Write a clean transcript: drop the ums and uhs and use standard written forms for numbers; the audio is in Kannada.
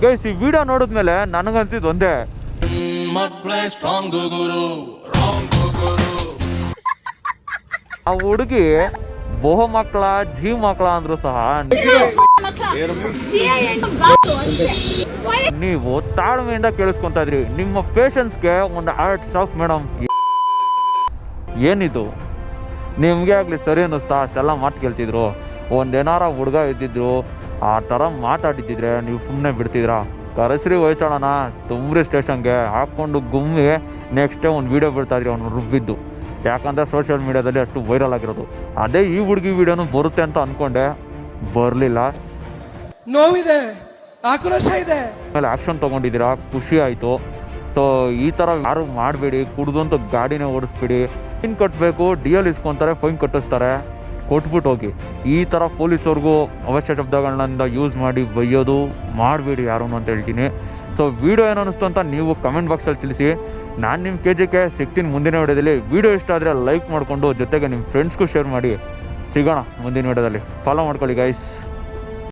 ಗೈಸ್ ಈ ವಿಡಿಯೋ ನೋಡಿದ್ಮೇಲೆ ನನಗನ್ಸಿದ್ದು ಒಂದೇ, ಆ ಹುಡುಗಿ ಬಹು ಮಕ್ಕಳ ಜೀ ಮಕ್ಕಳ ಅಂದ್ರು ಸಹ ನೀವು ತಾಳ್ಮೆಯಿಂದ ಕೇಳಿಸ್ಕೊಂತ ಇದ್ರಿ. ನಿಮ್ಮ ಪೇಷನ್ಸ್ಗೆ ಒಂದು ಆರ್ಟ್ಸ್ ಆಫ್ ಮೇಡಮ್. ಏನಿದು ನಿಮ್ಗೆ ಆಗ್ಲಿ ಸರಿ ಅನ್ನಿಸ್ತಾ ಅಷ್ಟೆಲ್ಲ ಮಾತು ಕೇಳ್ತಿದ್ರು? ಒಂದೇನಾರ ಹುಡುಗ ಇದ್ದಿದ್ರು ಆ ಥರ ಮಾತಾಡಿದ್ದಿದ್ರೆ ನೀವು ಸುಮ್ಮನೆ ಬಿಡ್ತಿದ್ರಾ? ಕರೆಸ್ರಿ ವಯಸ್ಸೋಣ ತುಂಬ್ರಿ ಸ್ಟೇಷನ್ಗೆ ಹಾಕ್ಕೊಂಡು ಗುಮ್ಮಿ ನೆಕ್ಸ್ಟ್ ಡೇ ಒಂದು ವೀಡಿಯೋ ಬಿಡ್ತಾಯಿದ್ರಿ ಅವ್ನು ರುಬ್ಬಿದ್ದು. ಯಾಕಂದರೆ ಸೋಷಿಯಲ್ ಮೀಡಿಯಾದಲ್ಲಿ ಅಷ್ಟು ವೈರಲ್ ಆಗಿರೋದು. ಅದೇ ಈ ಹುಡುಗಿ ವಿಡಿಯೋನು ಬರುತ್ತೆ ಅಂತ ಅಂದ್ಕೊಂಡೆ, ಬರಲಿಲ್ಲ. ನೋವಿದೆ, ಆಕ್ರೋಶ ಇದೆ. ಆಮೇಲೆ ಆ್ಯಕ್ಷನ್ ತೊಗೊಂಡಿದ್ದೀರಾ, ಖುಷಿ ಆಯಿತು. ಸೊ ಈ ಥರ ಯಾರು ಮಾಡಬೇಡಿ, ಕುಡ್ದಂತ ಗಾಡಿನೇ ಓಡಿಸ್ಬೇಡಿ. ಫೈನ್ ಕಟ್ಟಬೇಕು, DL ಇಸ್ಕೊತಾರೆ, ಫೈನ್ ಕಟ್ಟಿಸ್ತಾರೆ, ಕೊಟ್ಬಿಟ್ಟು ಹೋಗಿ. ಈ ಥರ ಪೊಲೀಸವ್ರಿಗೂ ಅವಶ್ಯ ಶಬ್ದಗಳನ್ನ ಯೂಸ್ ಮಾಡಿ ಬೈಯೋದು ಮಾಡಬೇಡಿ ಯಾರು ಅಂತ ಹೇಳ್ತೀನಿ. ಸೊ ವಿಡಿಯೋ ಏನು ಅನ್ನಿಸ್ತು ಅಂತ ನೀವು ಕಮೆಂಟ್ ಬಾಕ್ಸಲ್ಲಿ ತಿಳಿಸಿ. ನಾನು ನಿಮ್ಮ KJK ಸಿಗ್ತೀನಿ ಮುಂದಿನ ವಿಡಿಯೋದಲ್ಲಿ. ವಿಡಿಯೋ ಇಷ್ಟ ಆದರೆ ಲೈಕ್ ಮಾಡಿಕೊಂಡು ಜೊತೆಗೆ ನಿಮ್ಮ ಫ್ರೆಂಡ್ಸ್ಗೂ ಶೇರ್ ಮಾಡಿ. ಸಿಗೋಣ ಮುಂದಿನ ವಿಡಿಯೋದಲ್ಲಿ. ಫಾಲೋ ಮಾಡ್ಕೊಳ್ಳಿ ಗೈಸ್.